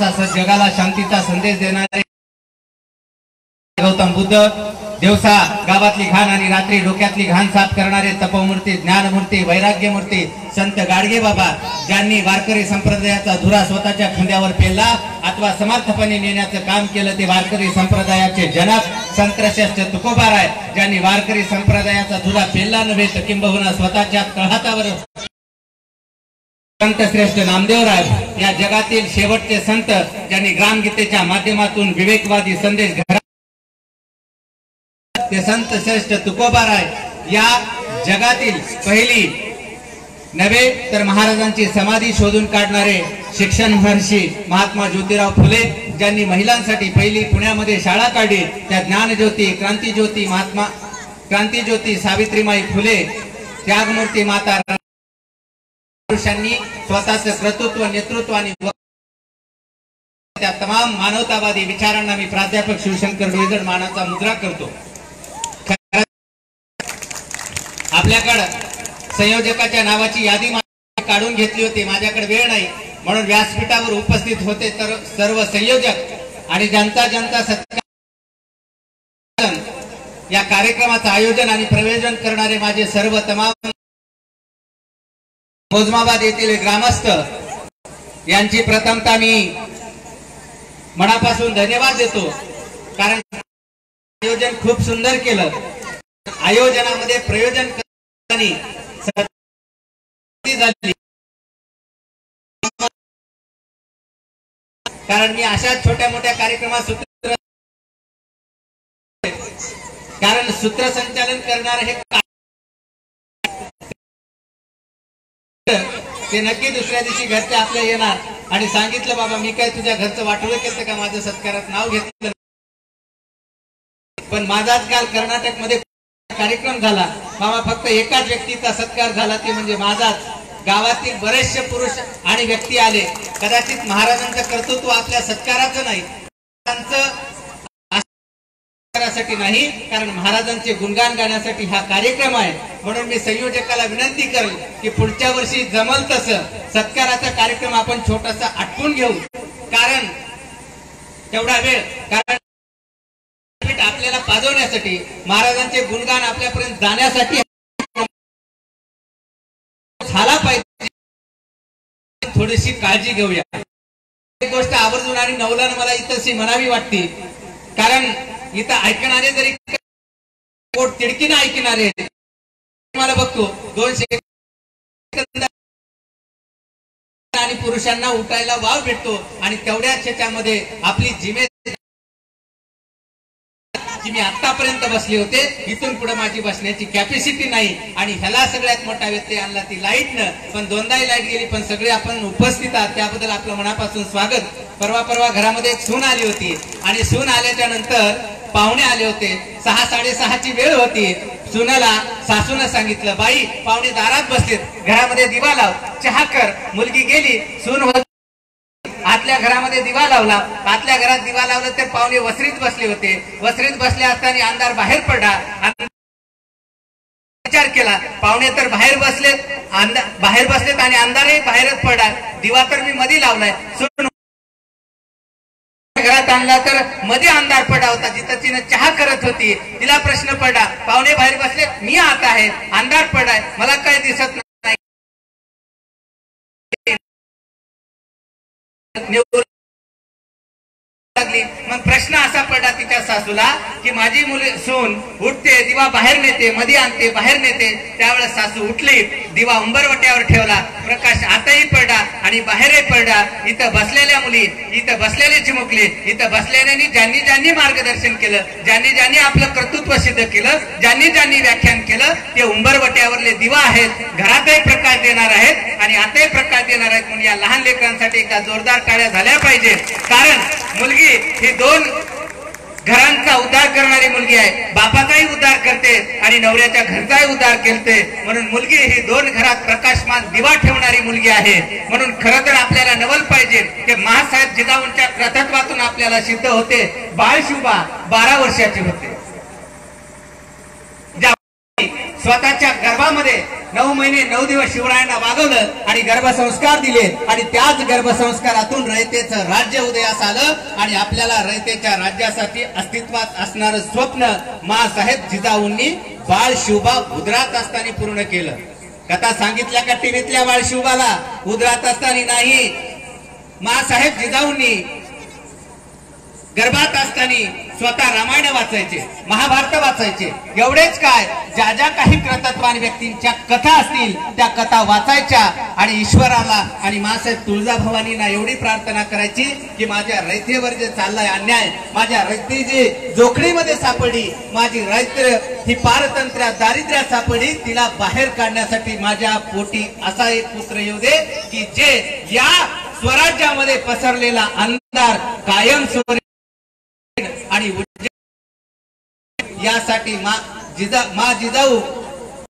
असा जगाला शांतीचा संदेश देणारे गौतम बुद्ध, दिवसा गावातली घाण आणि रात्री डोक्यातली घाण साफ करणारे तपोमूर्ती, ज्ञानमूर्ती, वैराग्यमूर्ती संत गाडगे बाबा, ज्यांनी वारकरी संप्रदायाचा धुरा स्वतःच्या खांद्यावर पेलला अथवा समर्थपणे नेण्याचं काम केलं ते वारकरी संप्रदायाचे जनक संतश्रेष्ठ तुकोबाराय, ज्यांनी वारकरी संप्रदायाचा धुरा पेलला नव्हे तर किंबहुना स्वतःच्या तळहातावर संत श्रेष्ठ नामदेवराय, या जगातील शेवटचे संत ज्यांनी ग्रामगीतेच्या माध्यमातून विवेकवादी संदेश ते संत श्रेष्ठ तुकोबाराय, या जगातील पहिली नव्हे तर महाराजांची समाधी शोधून काढणारे शिक्षण महर्षी महात्मा ज्योतिराव फुले, ज्यांनी महिलांसाठी पहिली पुण्यामध्ये शाळा काढली, त्या ज्ञानज्योती, क्रांतीज्योती, महात्मा क्रांतीज्योती सावित्रीमाई फुले, त्यागमूर्ती माता पुरुषांनी स्वतःचं कर्तृत्व, नेतृत्व आणि त्या तमाम मानवतावादी विचारांना मी प्राध्यापक शिवशंकर डोईजड मानाचा मुद्रा करतो। आपल्याकडे संयोजकाच्या नावाची यादी काढून घेतली होती, माझ्याकडे वेळ नाही म्हणून व्यासपीठावर उपस्थित होते तर सर्व संयोजक आणि ज्यांचा सत्कार या कार्यक्रमाचं आयोजन आणि प्रयोजन करणारे माझे सर्व तमाम मोजमाबाद येथील ग्रामस्थ यांची प्रथमतः मी मनापासून धन्यवाद देतो, कारण आयोजन खूप सुंदर केलं। आयोजनामध्ये प्रयोजन झाली, कारण मी अशा छोट्या मोठ्या कार्यक्रमात कारण सूत्रसंचालन करणार हे ते नक्की दुसऱ्या दिवशी घरचे आपल्या येणार आणि सांगितलं बाबा मी काय तुझ्या घरचं वाटोळं केलं का, माझं सत्कारात नाव घेतलं, पण माझाच काल कर्नाटक मध्ये कार्यक्रम झाला बाबा, फक्त एकाच व्यक्तीचा सत्कार झाला ते म्हणजे माझाच। गावातील बरेचसे पुरुष आणि व्यक्ती आले, कदाचित महाराजांचं कर्तृत्व आपल्या सत्काराचं नाही, सत्कारासाठी नाही, कारण महाराजांचे गुणगान गाण्यासाठी हा कार्यक्रम आहे। म्हणून मी संयोजकाला विनंती करेल की पुढच्या वर्षी जमल तसं सत्काराचा कार्यक्रम आपण छोटासा आटपून घेऊ, कारण तेवढा वेळ, कारण आपल्याला पाजवण्यासाठी, महाराजांचे गुणगान आपल्यापर्यंत जाण्यासाठी झाला पाहिजे, थोडीशी काळजी घेऊया। एक गोष्ट आवर्जून आणि नवलानं मला इथंशी म्हणावी वाटते, कारण इथं ऐकणारे जरी पोट तिडकीनं ऐकणारे मला बघतो 2 सेकंद आणि पुरुषांना उठायला वाव भेटतो आणि तेवढ्याच ह्याच्यामध्ये आपली जिम्मेदारी मी आतापर्यंत बसले होते, इथून पुढे माझी बसण्याची कॅपॅसिटी नाही आणि ह्याला सगळ्यात मोठा व्यत्यय आणला ती लाईटनं, पण 2दाही लाईट गेली पण सगळे आपण उपस्थित आहात त्याबद्दल आपलं मनापासून स्वागत। परवा घरामध्ये एक सून आली होती आणि सून आल्याच्या नंतर पाहुणे आले होते, 6-6:30ची वेळ होती, सुनाला सासूनं सांगितलं बाई पाहुणे दारात बसलेत, घरामध्ये दिवा लाव, चहा कर। मुलगी गेली, सून आतल्या घरामध्ये दिवा लावला, आतल्या घरात दिवा लावला तर पाहुणे वसरीत बसले होते, वसरीत बसले असताना अंधार बाहेर पडला, विचार केला पाहुणे तर बाहेर बसलेत आणि अंधारही बाहेरच पडला, दिवा तर मी मध्ये लावलाय, सून घरात आणला तर मध्ये अंधार पडला होता, जिथं तिने चहा करत होती, तिला प्रश्न पडला पाहुणे बाहेर बसले, मी आत आहे, अंधार पडलाय, मला काय दिसत नाही, मग प्रश्न असा पडला तिच्या सासूला की माझी मुली सून उठते, दिवा बाहेर नेते, मध्ये आणते, बाहेर नेते, त्यावेळेस सासू उठली, दिवा उंबरवट्यावर ठेवला, प्रकाश आतही पडला आणि बाहेरही पडला, इथं बसलेल्या मुली, इथं बसलेले चिमुकले, इथं बसलेल्यांनी ज्यांनी मार्गदर्शन केलं, ज्यांनी आपलं कर्तृत्व सिद्ध केलं, ज्यांनी व्याख्यान केलं, ते उंबरवट्यावरले दिवा आहेत, घरातही प्रकाश देणार आहेत आणि आताही प्रकाश देणार आहेत। म्हणून या लहान लेकरांसाठी एका जोरदार टाळ्या झाल्या पाहिजे, कारण मुलगी ही 2 घरांचा उद्धार करणारी मुलगी आहे, बापाचाही उद्धार करते आणि नवऱ्याच्या घरचाही उद्धार करते, म्हणून मुलगी ही 2 घरात प्रकाशमान दिवा ठेवणारी मुलगी आहे। म्हणून खरं तर आपल्याला नवल पाहिजे की महासाहेब जिजाऊंच्या तत्वातून आपल्याला सिद्ध होते, बाळशिवबा 12 वर्षाची होते, स्वतःच्या गर्भामध्ये 9 महिने 9 दिवस शिवरायांना वागवलं आणि गर्भसंस्कार दिले आणि त्याच गर्भसंस्कारातून रयतेचं राज्य उदयास आलं आणि आपल्याला रयतेच्या राज्यासाठी अस्तित्वात असणारं स्वप्न माँसाहेब जिजाऊंनी बाळ शिवबा उदरात असताना पूर्ण केलं. कथा सांगितल्या का टीव्हीतल्या बाळ शिवबाला? उदरात असताना नाही, माँसाहेब जिजाऊंनी गर्भात असताना स्वतः रामायण वाचायचे, महाभारत वाचायचे. एवढेच काय, ज्या ज्या काही कृतत्वान व्यक्तींच्या कथा असतील त्या कथा वाचायच्या आणि ईश्वराला आणि माँसाहेब तुळजाभवानींना एवढी प्रार्थना करायची की माझ्या रयतेवर जे चाललाय अन्याय, माझ्या रयते जे जोखडीमध्ये सापडली, माझी रयते ही पारतंत्र्या दारिद्र्यात सापडली, तिला बाहेर काढण्यासाठी माझ्या पोटी असा एक पुत्र येऊ दे की जे या स्वराज्यामध्ये पसरलेला अंधार कायम आणि यासाठी मा जिजाऊ